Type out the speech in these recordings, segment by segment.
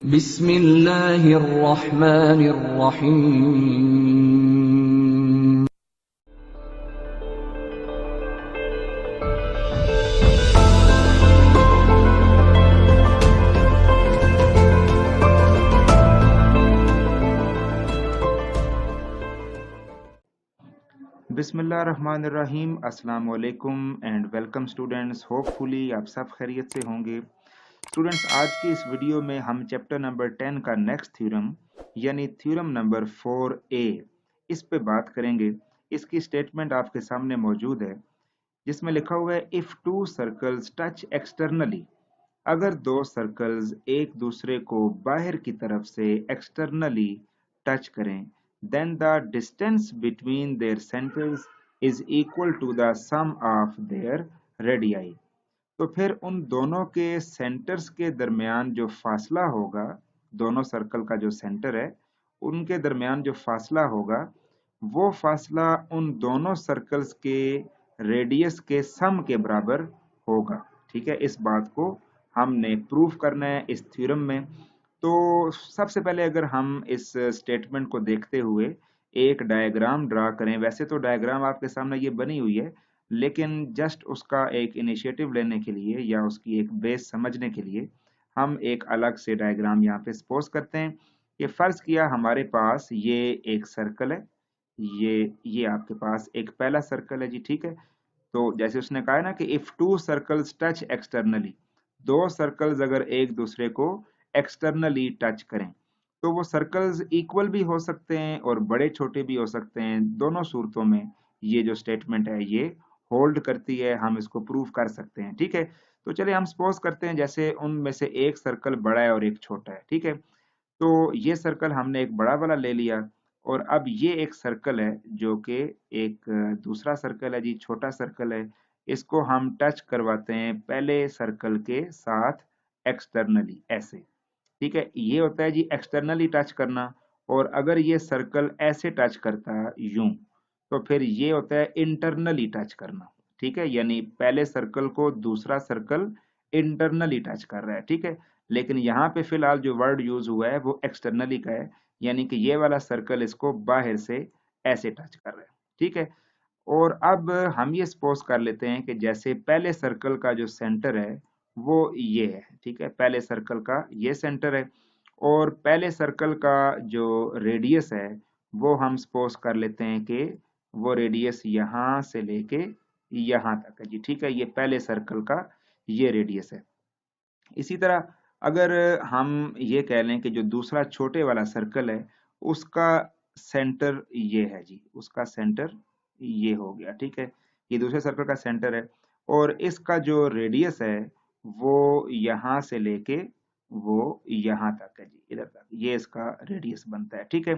बिस्मिल्लाहिर्रहमानिर्रहीम। बिस्मिल्लाहिर्रहमानिर्रहीम। अस्सलाम वालेकुम एंड वेलकम स्टूडेंट्स। होपफुली आप सब खैरियत से होंगे। स्टूडेंट्स, आज की इस वीडियो में हम चैप्टर नंबर 10 का नेक्स्ट थ्योरम यानी थ्योरम नंबर 4A इस पे बात करेंगे। इसकी स्टेटमेंट आपके सामने मौजूद है जिसमें लिखा हुआ है if two circles touch externally, अगर दो सर्कल्स एक दूसरे को बाहर की तरफ से एक्सटर्नली टच करें, then the distance between their centers is equal to the sum of their radii। तो फिर उन दोनों के सेंटर्स के दरमियान जो फासला होगा, दोनों सर्कल का जो सेंटर है उनके दरमियान जो फासला होगा, वो फासला उन दोनों सर्कल्स के रेडियस के सम के बराबर होगा। ठीक है, इस बात को हमने प्रूव करना है इस थ्योरम में। तो सबसे पहले अगर हम इस स्टेटमेंट को देखते हुए एक डायग्राम ड्रा करें, वैसे तो डायग्राम आपके सामने ये बनी हुई है, लेकिन जस्ट उसका एक इनिशिएटिव लेने के लिए या उसकी एक बेस समझने के लिए हम एक अलग से डायग्राम यहाँ पे सपोज करते हैं कि फर्ज किया हमारे पास ये एक सर्कल है, ये आपके पास एक पहला सर्कल है जी। ठीक है, तो जैसे उसने कहा है ना कि if two circles touch externally, दो सर्कल्स अगर एक दूसरे को एक्सटर्नली टच करें तो वो सर्कल्स इक्वल भी हो सकते हैं और बड़े छोटे भी हो सकते हैं। दोनों सूरतों में ये जो स्टेटमेंट है ये होल्ड करती है, हम इसको प्रूव कर सकते हैं। ठीक है, तो चलिए हम सपोज करते हैं जैसे उनमें से एक सर्कल बड़ा है और एक छोटा है। ठीक है, तो ये सर्कल हमने एक बड़ा वाला ले लिया और अब ये एक सर्कल है जो कि एक दूसरा सर्कल है जी, छोटा सर्कल है। इसको हम टच करवाते हैं पहले सर्कल के साथ एक्सटर्नली, ऐसे। ठीक है, ये होता है जी एक्सटर्नली टच करना। और अगर ये सर्कल ऐसे टच करता है यूं, तो फिर ये होता है इंटरनली टच करना। ठीक है, यानी पहले सर्कल को दूसरा सर्कल इंटरनली टच कर रहा है। ठीक है, लेकिन यहाँ पे फिलहाल जो वर्ड यूज हुआ है वो एक्सटर्नली का है, यानी कि ये वाला सर्कल इसको बाहर से ऐसे टच कर रहा है। ठीक है, और अब हम ये सपोज कर लेते हैं कि जैसे पहले सर्कल का जो सेंटर है वो ये है। ठीक है, पहले सर्कल का ये सेंटर है और पहले सर्कल का जो रेडियस है वो हम सपोज कर लेते हैं कि वो रेडियस यहाँ से लेके यहाँ तक है जी। ठीक है, ये पहले सर्कल का ये रेडियस है। इसी तरह अगर हम ये कह लें कि जो दूसरा छोटे वाला सर्कल है उसका सेंटर ये है जी, उसका सेंटर ये हो गया। ठीक है, ये दूसरे सर्कल का सेंटर है और इसका जो रेडियस है वो यहाँ से लेके वो यहाँ तक है जी, इधर तक, ये इसका रेडियस बनता है। ठीक है,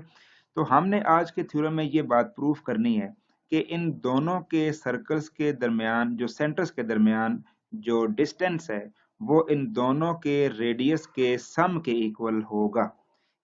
तो हमने आज के थ्योरम में ये बात प्रूफ करनी है कि इन दोनों के सर्कल्स के दरमियान, जो सेंटर्स के दरमियान जो डिस्टेंस है वो इन दोनों के रेडियस के सम के इक्वल होगा।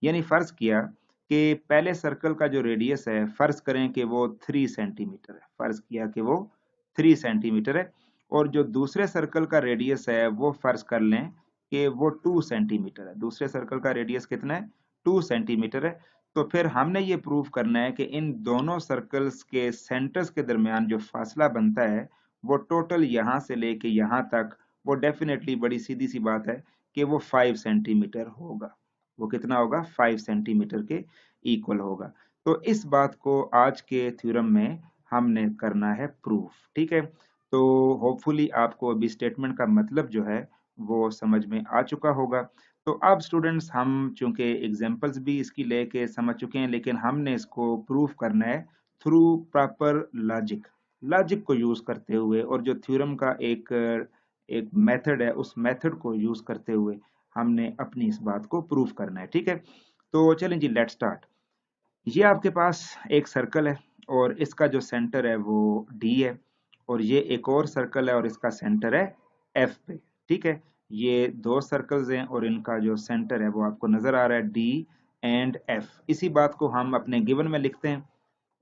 यानी फर्ज किया कि पहले सर्कल का जो रेडियस है फर्ज करें कि वो 3 सेंटीमीटर है, फर्ज किया कि वो 3 सेंटीमीटर है, और जो दूसरे सर्कल का रेडियस है वो फर्ज कर लें कि वो 2 सेंटीमीटर है। दूसरे सर्कल का रेडियस कितना है? 2 सेंटीमीटर है। तो फिर हमने ये प्रूव करना है कि इन दोनों सर्कल्स के सेंटर्स के दरमियान जो फासला बनता है वो टोटल यहाँ से लेके यहाँ तक, वो डेफिनेटली बड़ी सीधी सी बात है कि वो 5 सेंटीमीटर होगा। वो कितना होगा? 5 सेंटीमीटर के इक्वल होगा। तो इस बात को आज के थ्योरम में हमने करना है प्रूफ। ठीक है, तो होपफुली आपको अभी स्टेटमेंट का मतलब जो है वो समझ में आ चुका होगा। तो अब स्टूडेंट्स, हम चूंकि एग्जांपल्स भी इसकी लेके समझ चुके हैं, लेकिन हमने इसको प्रूफ करना है थ्रू प्रॉपर लॉजिक, लॉजिक को यूज करते हुए, और जो थ्योरम का एक मेथड है उस मेथड को यूज करते हुए हमने अपनी इस बात को प्रूफ करना है। ठीक है, तो चलें जी, लेट्स स्टार्ट। ये आपके पास एक सर्कल है और इसका जो सेंटर है वो डी है, और ये एक और सर्कल है और इसका सेंटर है एफ पे। ठीक है, ये दो सर्कल्स हैं और इनका जो सेंटर है वो आपको नजर आ रहा है डी एंड एफ। इसी बात को हम अपने गिवन में लिखते हैं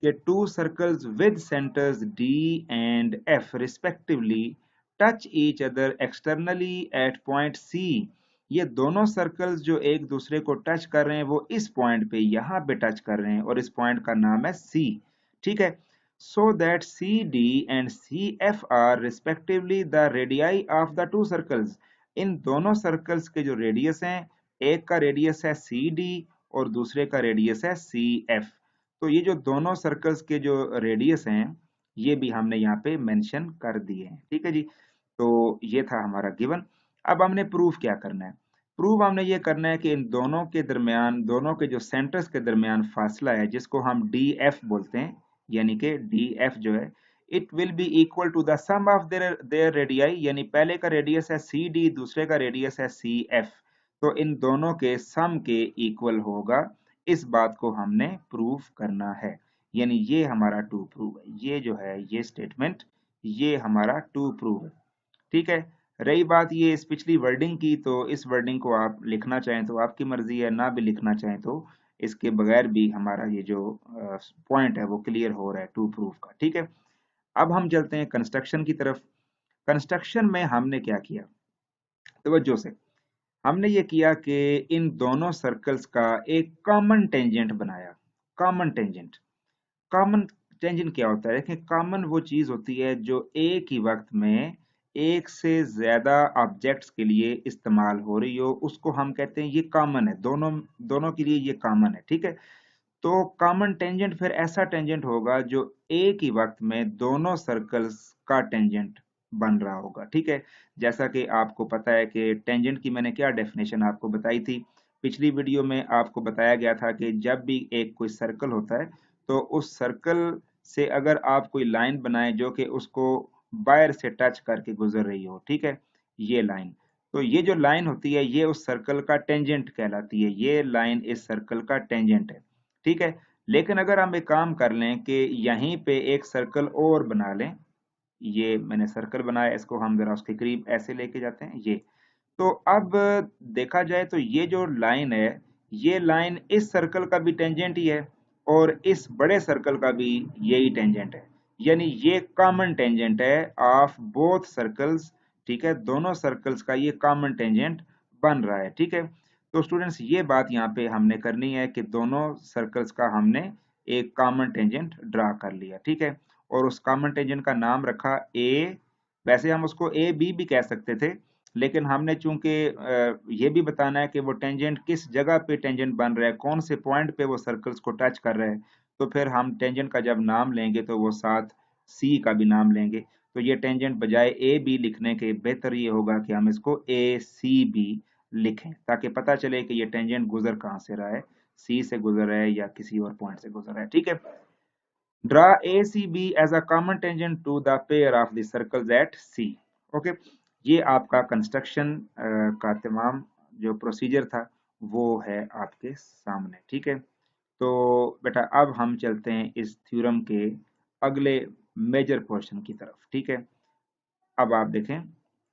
कि to circles with centres D and F respectively touch each other externally at point C ये दोनों सर्कल्स जो एक दूसरे को टच कर रहे हैं वो इस पॉइंट पे यहाँ पे टच कर रहे हैं और इस पॉइंट का नाम है C। ठीक है, so that CD and CF are respectively the radii of the two circles. इन दोनों सर्कल्स के जो रेडियस हैं, एक का रेडियस है CD और दूसरे का रेडियस है CF। तो ये जो दोनों सर्कल्स के जो रेडियस हैं ये भी हमने यहाँ पे मेंशन कर दिए हैं। ठीक है जी, तो ये था हमारा गिवन। अब हमने प्रूफ क्या करना है? प्रूफ हमने ये करना है कि इन दोनों के दरमियान, दोनों के जो सेंटर्स के दरमियान फासला है जिसको हम DF बोलते हैं, यानी कि DF जो है it will be equal to the sum of their radii, यानी पहले का रेडियस है CD, दूसरे का रेडियस है CF, तो इन दोनों के सम के इक्वल होगा। इस बात को हमने प्रूफ करना है, यानी ये हमारा टू प्रूव है। ये जो है ये स्टेटमेंट, ये हमारा टू प्रूव है। ठीक है, रही बात ये इस पिछली वर्डिंग की, तो इस वर्डिंग को आप लिखना चाहें तो आपकी मर्जी है, ना भी लिखना चाहें तो इसके बगैर भी हमारा ये जो पॉइंट है वो क्लियर हो रहा है टू प्रूफ का। ठीक है, अब हम चलते हैं कंस्ट्रक्शन की तरफ। कंस्ट्रक्शन में हमने क्या किया, तवज्जो से, हमने ये किया कि इन दोनों सर्कल्स का एक कॉमन टेंजेंट बनाया। कॉमन टेंजेंट, कॉमन टेंजेंट क्या होता है? देखिए, कॉमन वो चीज होती है जो एक ही वक्त में एक से ज्यादा ऑब्जेक्ट्स के लिए इस्तेमाल हो रही हो, उसको हम कहते हैं ये कॉमन है, दोनों दोनों के लिए ये कॉमन है। ठीक है, तो कॉमन टेंजेंट फिर ऐसा टेंजेंट होगा जो एक ही वक्त में दोनों सर्कल्स का टेंजेंट बन रहा होगा। ठीक है, जैसा कि आपको पता है कि टेंजेंट की मैंने क्या डेफिनेशन आपको बताई थी पिछली वीडियो में। आपको बताया गया था कि जब भी एक कोई सर्कल होता है तो उस सर्कल से अगर आप कोई लाइन बनाए जो कि उसको बाहर से टच करके गुजर रही हो, ठीक है, ये लाइन, तो ये जो लाइन होती है ये उस सर्कल का टेंजेंट कहलाती है। ये लाइन इस सर्कल का टेंजेंट है। ठीक है, लेकिन अगर हम एक काम कर लें कि यहीं पे एक सर्कल और बना लें, ये मैंने सर्कल बनाया, इसको हम जरा उसके करीब ऐसे लेके जाते हैं, ये, तो अब देखा जाए तो ये जो लाइन है, ये लाइन इस सर्कल का भी टेंजेंट ही है और इस बड़े सर्कल का भी यही टेंजेंट है, यानी ये कॉमन टेंजेंट है ऑफ बोथ सर्कल्स। ठीक है, दोनों सर्कल्स का ये कॉमन टेंजेंट बन रहा है। ठीक है, तो स्टूडेंट्स ये बात यहाँ पे हमने करनी है कि दोनों सर्कल्स का हमने एक कॉमन टेंजेंट ड्रा कर लिया। ठीक है, और उस कॉमन टेंजेंट का नाम रखा ए। वैसे हम उसको ए बी भी कह सकते थे, लेकिन हमने चूंकि ये भी बताना है कि वो टेंजेंट किस जगह पे टेंजेंट बन रहा है, कौन से पॉइंट पे वो सर्कल्स को टच कर रहा है, तो फिर हम टेंजेंट का जब नाम लेंगे तो वो साथ सी का भी नाम लेंगे। तो ये टेंजेंट बजाय ए बी लिखने के बेहतर ये होगा कि हम इसको ए सी बी लिखें, ताकि पता चले कि ये टेंजेंट गुजर कहाँ से रहा है, सी से गुजर रहा है या किसी और पॉइंट से गुजर रहा है। ठीक है, draw ACB as a common tangent to the pair of the circles at C। Okay, ये आपका कंस्ट्रक्शन का तमाम जो प्रोसीजर था वो है आपके सामने। ठीक है, तो बेटा अब हम चलते हैं इस थ्योरम के अगले मेजर क्वेश्चन की तरफ। ठीक है, अब आप देखें,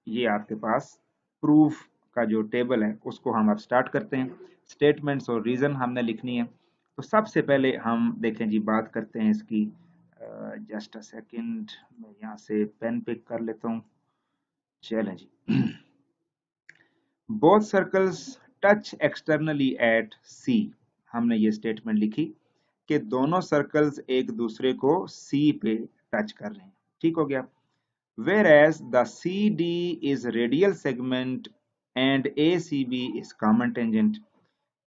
ये आपके पास प्रूफ का जो टेबल है उसको हम अब स्टार्ट करते हैं। स्टेटमेंट्स और रीजन हमने लिखनी है। तो सबसे पहले हम देखें जी, बात करते हैं इसकी। जस्ट अ सेकंड, मैं यहाँ से पेन पिक कर लेता हूँ। चलें जी। Both circles touch externally at C, हमने ये स्टेटमेंट लिखी कि दोनों सर्कल्स एक दूसरे को सी पे टच कर रहे हैं। ठीक हो गया। whereas the CD is radial segment and ACB is common tangent,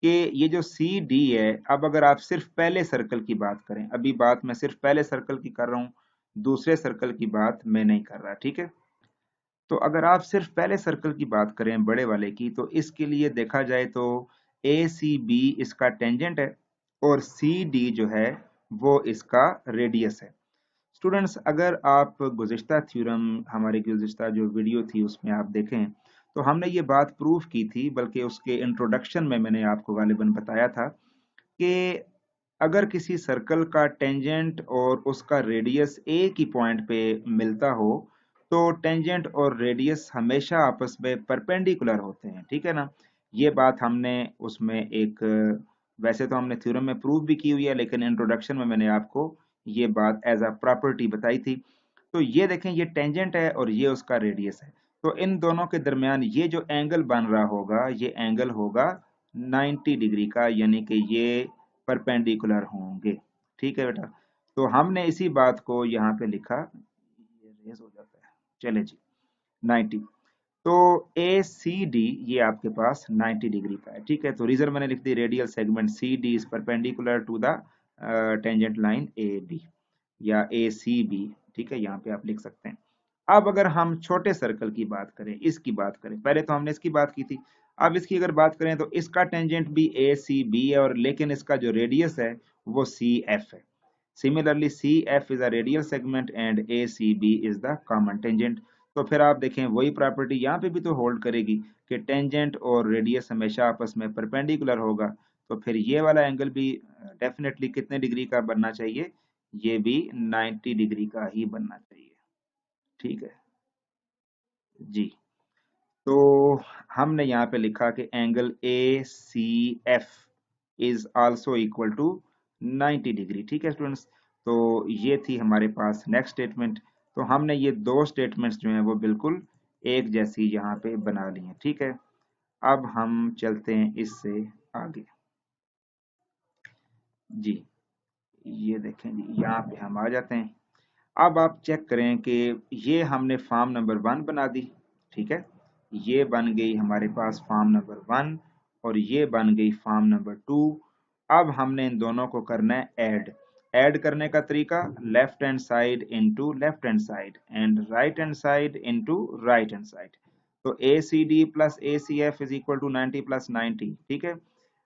कि ये जो CD है, अब अगर आप सिर्फ पहले सर्कल की बात करें, अभी बात मैं सिर्फ पहले सर्कल की कर रहा हूं, दूसरे सर्कल की बात मैं नहीं कर रहा। ठीक है, तो अगर आप सिर्फ पहले सर्कल की बात करें बड़े वाले की, तो इसके लिए देखा जाए तो ACB इसका टेंजेंट है और CD जो है वो इसका रेडियस है। स्टूडेंट्स, अगर आप गुज़िश्ता थ्योरम, हमारी गुज़िश्ता जो वीडियो थी उसमें आप देखें तो हमने ये बात प्रूफ की थी, बल्कि उसके इंट्रोडक्शन में मैंने आपको गालिबन बताया था कि अगर किसी सर्कल का टेंजेंट और उसका रेडियस एक ही पॉइंट पे मिलता हो तो टेंजेंट और रेडियस हमेशा आपस में परपेंडिकुलर होते हैं। ठीक है ना, ये बात हमने उसमें एक, वैसे तो हमने थ्योरम में प्रूफ भी की हुई है, लेकिन इंट्रोडक्शन में मैंने आपको ये बात एज अ प्रॉपर्टी बताई थी। तो ये देखें, ये टेंजेंट है और ये उसका रेडियस है। तो इन दोनों के दरमियान ये जो एंगल बन रहा होगा ये एंगल होगा 90 डिग्री का, यानी कि ये परपेंडिकुलर होंगे। ठीक है बेटा, तो हमने इसी बात को यहाँ पे लिखा, ये रेज हो जाता है, चले जी 90। तो ए सी डी ये आपके पास 90 डिग्री का है। ठीक है, तो रीजन मैंने लिख दी, radial segment C D is perpendicular to the tangent line A B या ए सी बी। ठीक है, यहाँ पे आप लिख सकते हैं। अब अगर हम छोटे सर्कल की बात करें, इसकी बात करें, पहले तो हमने इसकी बात की थी, अब इसकी अगर बात करें तो इसका टेंजेंट भी ए सी बी है, और लेकिन इसका जो रेडियस है वो सी एफ है। Similarly C F is a radial segment and A C B is the common tangent. तो फिर आप देखें वही प्रॉपर्टी यहाँ पे भी तो होल्ड करेगी कि टेंजेंट और रेडियस हमेशा आपस में परपेंडिकुलर होगा। तो फिर ये वाला एंगल भी डेफिनेटली कितने डिग्री का बनना चाहिए, ये भी 90 डिग्री का ही बनना चाहिए। ठीक है जी, तो हमने यहाँ पे लिखा कि angle A C F is also equal to 90 degree. ठीक है स्टूडेंट्स, तो ये थी हमारे पास नेक्स्ट स्टेटमेंट। तो हमने ये दो स्टेटमेंट्स जो हैं वो बिल्कुल एक जैसी यहाँ पे बना ली हैं। ठीक है, अब हम चलते हैं इससे आगे जी। ये देखें जी, यहाँ पे हम आ जाते हैं। अब आप चेक करें कि ये हमने फॉर्म नंबर 1 बना दी। ठीक है, ये बन गई हमारे पास फॉर्म नंबर 1 और ये बन गई फॉर्म नंबर 2। अब हमने इन दोनों को करना है ऐड करने का तरीका, left hand side into left hand side and right hand side into right hand side. तो A C D plus A C F is equal to 90 plus 90। ठीक है,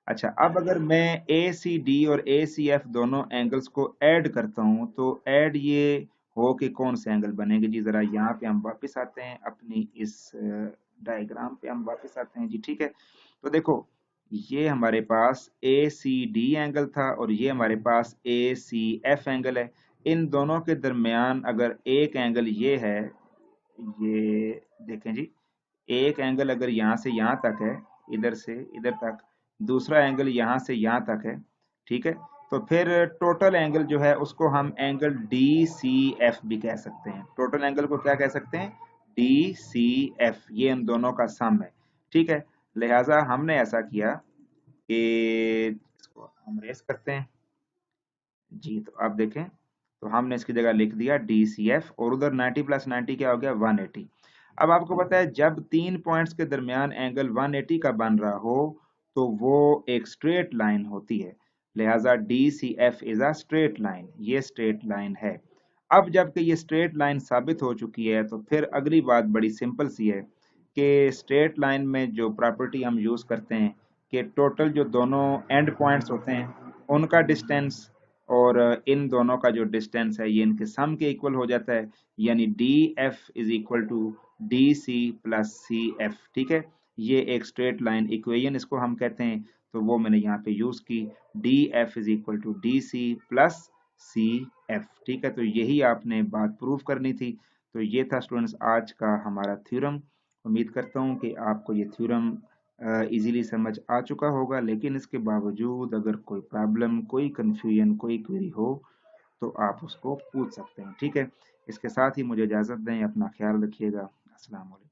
अच्छा अब अगर मैं ए सी डी और ए सी एफ दोनों एंगल्स को ऐड करता हूं तो ऐड ये हो के कौन से एंगल बनेंगे जी, जरा यहाँ पे हम वापस आते हैं, अपनी इस डायग्राम पे हम वापस आते हैं जी। ठीक है, तो देखो ये हमारे पास ए सी डी एंगल था और ये हमारे पास ए सी एफ एंगल है। इन दोनों के दरमियान अगर एक एंगल ये है, ये देखें जी, एक एंगल अगर यहाँ से यहाँ तक है, इधर से इधर तक, दूसरा एंगल यहाँ से यहाँ तक है। ठीक है, तो फिर टोटल एंगल जो है उसको हम एंगल डी सी एफ भी कह सकते हैं। टोटल एंगल को क्या कह सकते हैं, डी सी एफ, ये इन दोनों का सम है। ठीक है, लिहाजा हमने ऐसा किया कि इसको हम रेस करते हैं जी। तो आप देखें, तो हमने इसकी जगह लिख दिया DCF और उधर 90 प्लस 90 क्या हो गया 180। अब आपको पता है जब तीन पॉइंट्स के दरमियान एंगल 180 का बन रहा हो तो वो एक स्ट्रेट लाइन होती है, लिहाजा DCF is a straight line, ये स्ट्रेट लाइन है। अब जबकि ये स्ट्रेट लाइन साबित हो चुकी है तो फिर अगली बात बड़ी सिंपल सी है कि स्ट्रेट लाइन में जो प्रॉपर्टी हम यूज करते हैं कि टोटल जो दोनों एंड पॉइंट्स होते हैं उनका डिस्टेंस और इन दोनों का जो डिस्टेंस है ये इनके सम के इक्वल हो जाता है, यानी D F is equal to D C plus C F. ठीक है, ये एक स्ट्रेट लाइन इक्वेशन इसको हम कहते हैं, तो वो मैंने यहाँ पे यूज की, D F is equal to D C plus C F. ठीक है, तो यही आपने बात प्रूव करनी थी। तो ये था स्टूडेंट्स आज का हमारा थ्योरम। उम्मीद करता हूँ कि आपको ये थ्योरम इजीली समझ आ चुका होगा, लेकिन इसके बावजूद अगर कोई प्रॉब्लम, कोई कंफ्यूजन, कोई क्वेरी हो तो आप उसको पूछ सकते हैं। ठीक है, इसके साथ ही मुझे इजाज़त दें, अपना ख्याल रखिएगा। अस्सलाम वालेकुम।